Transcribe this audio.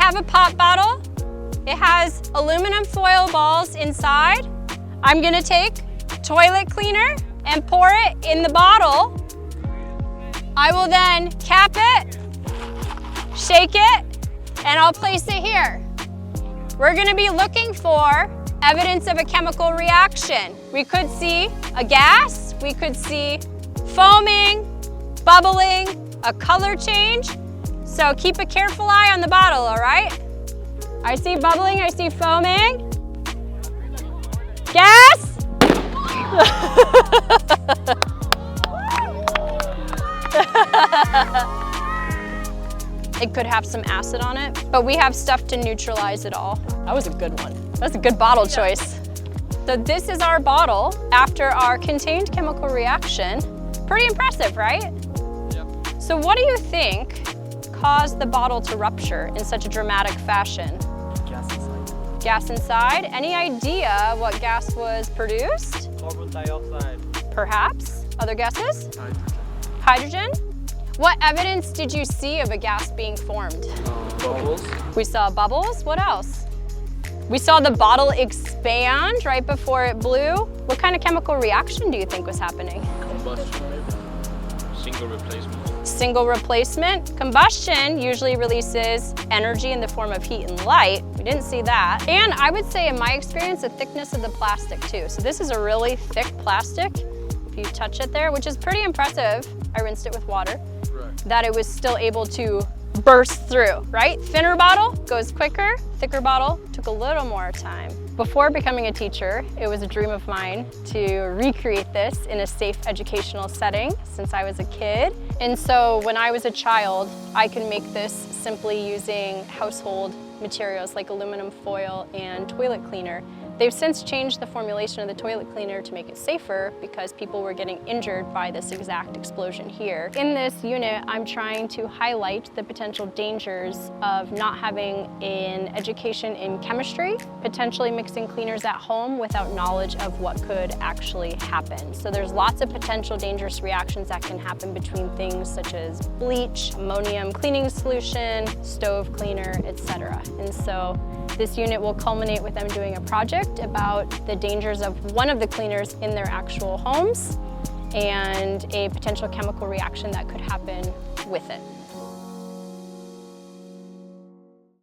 have a pop bottle. It has aluminum foil balls inside. I'm gonna take toilet cleaner and pour it in the bottle. I will then cap it, shake it, and I'll place it here. We're gonna be looking for evidence of a chemical reaction. We could see a gas, we could see foaming, bubbling, a color change. So keep a careful eye on the bottle, all right? I see bubbling, I see foaming. Gas! It could have some acid on it, but we have stuff to neutralize it all. That was a good one. That's a good bottle choice. So this is our bottle after our contained chemical reaction. Pretty impressive, right? Yep. So what do you think caused the bottle to rupture in such a dramatic fashion? Gas inside. Gas inside? Any idea what gas was produced? Carbon dioxide. Perhaps? Other guesses? Hydrogen. Hydrogen? What evidence did you see of a gas being formed? Bubbles. We saw bubbles. What else? We saw the bottle expand right before it blew. What kind of chemical reaction do you think was happening? Combustion, maybe. Single replacement. Single replacement. Combustion usually releases energy in the form of heat and light. We didn't see that. And I would say, in my experience, the thickness of the plastic too. So this is a really thick plastic. If you touch it there, which is pretty impressive. I rinsed it with water. Right. That it was still able to burst through, right? Thinner bottle goes quicker, thicker bottle took a little more time. Before becoming a teacher, it was a dream of mine to recreate this in a safe educational setting since I was a kid. And so when I was a child, I could make this simply using household materials like aluminum foil and toilet cleaner. They've since changed the formulation of the toilet cleaner to make it safer because people were getting injured by this exact explosion here. In this unit, I'm trying to highlight the potential dangers of not having an education in chemistry, potentially mixing cleaners at home without knowledge of what could actually happen. So there's lots of potential dangerous reactions that can happen between things such as bleach, ammonium cleaning solution, stove cleaner, etc. And so this unit will culminate with them doing a project about the dangers of one of the cleaners in their actual homes and a potential chemical reaction that could happen with it.